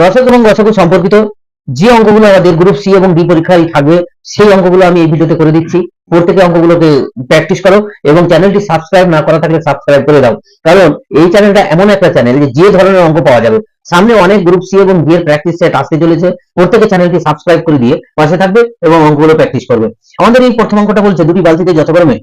লসাগু এবং গসাগু সম্পর্কিত যে অঙ্কগুলো আমাদের গ্রুপ সি এবং ডি পরীক্ষায় থাকবে সেই অঙ্কগুলো আমি এই ভিডিওতে করে দিচ্ছি। প্রত্যেকে অঙ্কগুলোকে প্র্যাকটিস করো এবং চ্যানেলটি সাবস্ক্রাইব না করা থাকলে সাবস্ক্রাইব করে দাও, কারণ এই চ্যানেলটা এমন একটা চ্যানেল যে ধরনের অঙ্ক পাওয়া যাবে। সামনে অনেক গ্রুপ সি এবং ডি এর প্র্যাকটিস সেট আসতে চলেছে, প্রত্যেকে চ্যানেলটি সাবস্ক্রাইব করে দিয়ে পাশে থাকবে এবং অঙ্কগুলো প্র্যাকটিস করবে। আমাদের এই প্রথম অঙ্কটা বলছে দুটি বালতিতে যথাক্রমে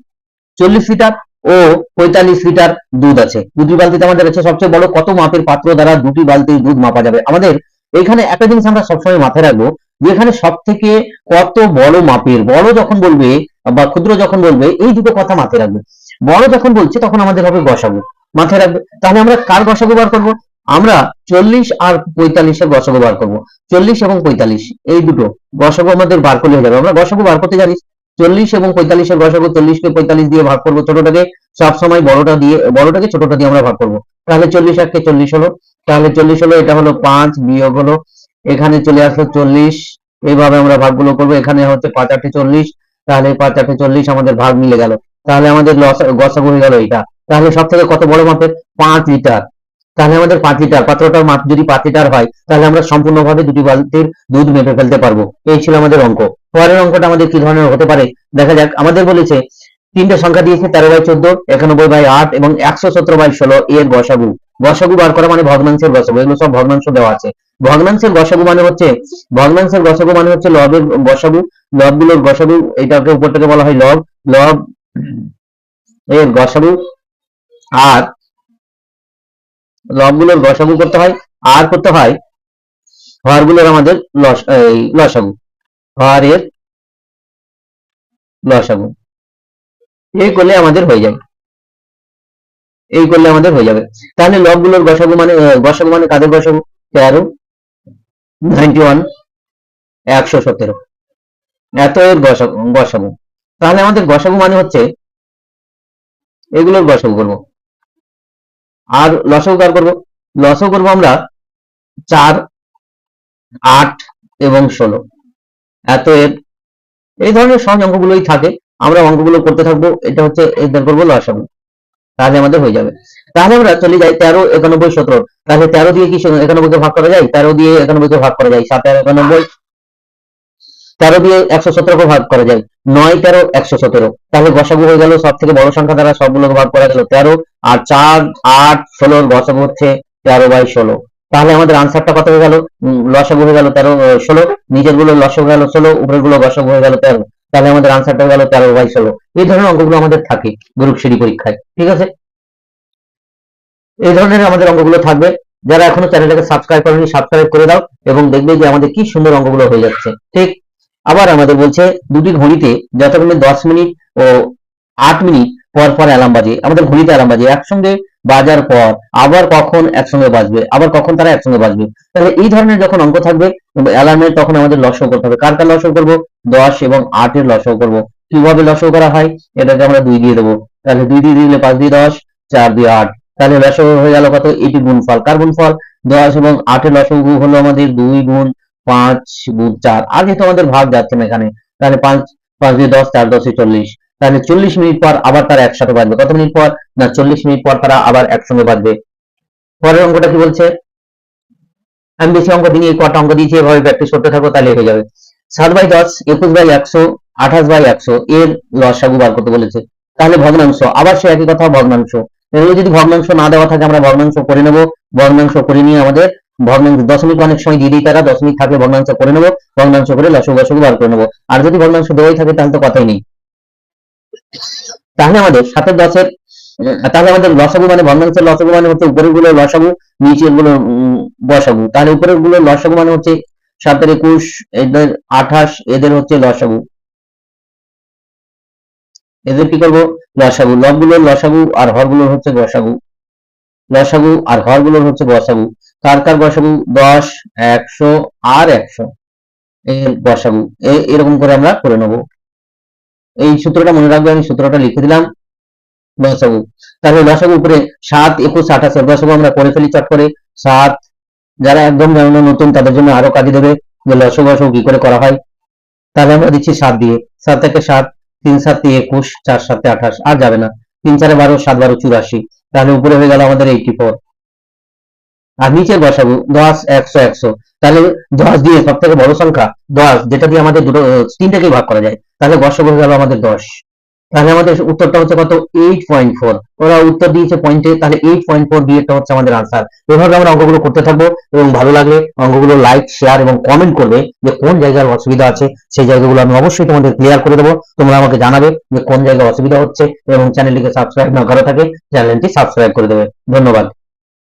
40 লিটার ও 45 লিটার দুধ আছে। দুটি বালতিতে আমাদের আছে সবচেয়ে বড় কত মাপের পাত্র দ্বারা দুটি বালতির দুধ মাপা যাবে। আমাদের এইখানে একটা জিনিস আমরা সবসময় মাথায় রাখবো যে এখানে সব থেকে কত বড় মাপের, বড় যখন বলবে বা ক্ষুদ্র যখন বলবে এই দুটো কথা মাথায় রাখবে। বড় যখন বলছে তখন আমাদের হবে গসাগু, মাথায় রাখবে। তাহলে আমরা কার গসাগু বার করবো? আমরা 40 আর 45 এর গসাগু বার করবো। 40 এবং 45 এই দুটো গসাগু আমাদের বার করলে হয়ে যাবে। আমরা গসাগু বার করতে জানি 40 এবং 45 এর গসাগু 40 কে 45 দিয়ে ভাগ করবো, ছোটটাকে সবসময় বড়টাকে ছোটটা দিয়ে আমরা ভাগ করবো। তাহলে 40 আর কে 40 হলো, তাহলে 40 হলো, এটা হলো 5 বিয়োগ হলো, এখানে চলে আসলো 40, এইভাবে আমরা ভাগগুলো করবো। এখানে হচ্ছে 5 8 40, তাহলে 5 8 40 আমাদের ভাগ মিলে গেল। তাহলে আমাদের গসাগু হয়ে গেল এটা। তাহলে সব থেকে কত বড় মাপের? 5 লিটার। তাহলে আমাদের 5 লিটার, পাত্রটার মাপ যদি 5 লিটার হয় তাহলে আমরা সম্পূর্ণভাবে দুটি বালতির দুধ মেপে ফেলতে পারবো। এই ছিল আমাদের অঙ্ক। পরের অঙ্কটা আমাদের কি ধরনের হতে পারে দেখা যাক। আমাদের বলেছে তিনটে সংখ্যা দিয়েছে 13/14, 91/8 এবং 117/16 এর গসাগু। গসাগু বার করা মানে ভগ্নাংশের গসাগু, এগুলো সব ভগ্নাংশ দেওয়া আছে। ভগ্নাংশের গসাগু মানে হচ্ছে লবের গসাগু, লবগুলোর গসাগু, এটাকে উপর থেকে বলা হয় লব, লব এর গসাগু, আর লবগুলোর গসাগু করতে হয়, আর করতে হয় হরগুলোর আমাদের লসাগু, হরের লসাগু। এই করলে আমাদের হয়ে যায়, এই করলে আমাদের হয়ে যাবে। তাহলে লবগুলোর গসাগু মানে কাদের গসাগু? 13, 91, 117 এত এর গসাগু। তাহলে আমাদের গসাগু মানে হচ্ছে এগুলোর গসাগু করবো। আর লসাগু কার করবো? লসাগু করবো আমরা 4, 8 এবং 16 এত এর। এই ধরনের সহজ অঙ্কগুলোই থাকে, আমরা অঙ্কগুলো করতে থাকবো। এটা হচ্ছে এদের করবো লসাগু, তাহলে আমাদের হয়ে যাবে। তাহলে আমরা চলে যাই 13, 91, 17। তাহলে 13 দিয়ে কি 91 কে ভাগ করা যায়? 13 দিয়ে 91 কে ভাগ করা যায়, 7 আর 91। 13 দিয়ে 117 কে ভাগ করা যায়, 9 13 117। তাহলে গসাগু হয়ে গেল সব থেকে বড় সংখ্যা দ্বারা সবগুলোকে ভাগ করা গেল 13, আর 4 8 16 এর গসাগু হচ্ছে 13/16। তাহলে আমাদের আনসারটা কত হয়ে গেল? লসাগু হয়ে গেল 13 16, নিচের গুলো লসাগু হয়ে গেল 16, উপরের গুলো গসাগু হয়ে গেল 13। তাহলে আমাদের আনসারটা হয়ে গেল 13/16। এই ধরনের অঙ্কগুলো আমাদের থাকে গ্রুপ সি পরীক্ষায়, ঠিক আছে? এই ধরনের আমাদের অঙ্কগুলো থাকবে। যারা এখনো চ্যানেলটাকে সাবস্ক্রাইব করেনি সাবস্ক্রাইব করে দাও এবং দেখবে যে আমাদের কি সুন্দর অঙ্কগুলো হয়ে যাচ্ছে। ঠিক আবার আমাদের বলছে দুটি ঘড়িতে যথাক্রমে 10 মিনিট ও 8 মিনিট পর পর অ্যালার্ম বাজে। আমাদের ঘড়িতে অ্যালার্ম বাজে, একসঙ্গে বাজার পর আবার কখন একসঙ্গে বাজবে, আবার কখন তারা একসঙ্গে বাজবে। তাহলে এই ধরনের যখন অঙ্ক থাকবে অ্যালার্মের, তখন আমাদের লসাগু করতে হবে। কার কার লসাগু করবো? 10 এবং 8 এর লসাগু করবো। কিভাবে লসাগু করা হয়? এটাকে আমরা 2 দিয়ে দেবো। তাহলে 2 দিয়ে দিলে 5 দিয়ে 10, 4 দিয়ে 8। তাহলে লসাগু হয়ে গেল কত? এটি গুণফল। কার গুণফল? 10 এবং 8 এর লসাগু হলো আমাদের 2 গুণ 5 গুণ 4। আর যেহেতু আমাদের ভাগ যাচ্ছে না এখানে, তাহলে 5 দিয়ে 10, 4 10 40। তাহলে 40 মিনিট পর আবার তারা একসাথে বাজবে। কত মিনিট পর? না 40 মিনিট পর তারা আবার একসঙ্গে বাজবে। পরের অঙ্কটা কি বলছে? আমি বেশি অঙ্ক দিই, এই কটা অঙ্ক দিয়েছি, এভাবে প্র্যাকটিস করতে থাকো তাহলে হয়ে যাবে। 7/10, 21/100, 28/100 এর লসাগু বার করতে বলেছে। তাহলে ভগ্নাংশ, আবার সে একই কথা, ভগ্নাংশ। এগুলো যদি ভগ্নাংশ না দেওয়া থাকে আমরা ভগ্নাংশ করে নেব। ভগ্নাংশ করে নিয়ে আমাদের ভগ্নাংশ দশমিক অনেক সময় দিয়ে দিই, তারা দশমিক থাকলে ভগ্নাংশ করে নেব, ভগ্নাংশ করে লসাগু গসাগু বার করে নেব। আর যদি ভগ্নাংশ দেওয়াই থাকে তাহলে তো কথাই নেই। তাহলে আমাদের 7 10 তাহলে আমাদের লসাগু মানে ভগ্নাংশের লসাগু মানে হচ্ছে উপরের গুলো লসাগু, নিচের গুলো গসাগু। তাহলে উপরের গুলো লসাগু মানে হচ্ছে 7 21, এদের 28, এদের হচ্ছে লসাগু। এদের কি করবো? লসাগু। লবগুলোর লসাগু আর হরগুলোর হচ্ছে গসাগু। লসাগু আর হরগুলোর হচ্ছে গসাগু। কার কার গসাগু? 10, 100 আর 100 এর গসাগু। এরকম করে আমরা করে নেব। এই সূত্রটা মনে রাখবে, আমি সূত্রটা লিখে দিলাম। লসাগু, তাহলে লসাগু উপরে 7 21 28 এর লসাগু আমরা করে ফেলি চট করে। 7, যারা একদম জানো নতুন তাদের জন্য আরো কাজে দেবে যে লসাগু গসাগু কি করে করা হয়। তাহলে আমরা দিচ্ছি 7 দিয়ে, 7 থেকে 7, 3 7 21, 4 7 28, আর যাবে না। 3 4 12, 7 12 84। তাহলে উপরে হয়ে গেল আমাদের 84। আর নিচের বসাবো 10 100 100, তাহলে 10 দিয়ে সব থেকে বড় সংখ্যা 10, যেটা দিয়ে আমাদের দুটো তিনটাকেই ভাগ করা যায়, তাহলে বর্ষক হয়ে গেল আমাদের 10। তাহলে আমাদের উত্তরটা হচ্ছে কত 8.4। ওরা উত্তর দিয়েছে পয়েন্টে, তাহলে 8.4 বিয়েটা হচ্ছে আমাদের আনসার। এভাবে আমরা অঙ্কগুলো করতে থাকবো এবং ভালো লাগলে অঙ্কগুলো লাইক শেয়ার এবং কমেন্ট করবে যে কোন জায়গার অসুবিধা আছে, সেই জায়গাগুলো আমি অবশ্যই তোমাদের ক্লিয়ার করে দেবো। তোমরা আমাকে জানাবে যে কোন জায়গায় অসুবিধা হচ্ছে এবং চ্যানেলটিকে সাবস্ক্রাইব না করা থাকে চ্যানেলটি সাবস্ক্রাইব করে দেবে। ধন্যবাদ।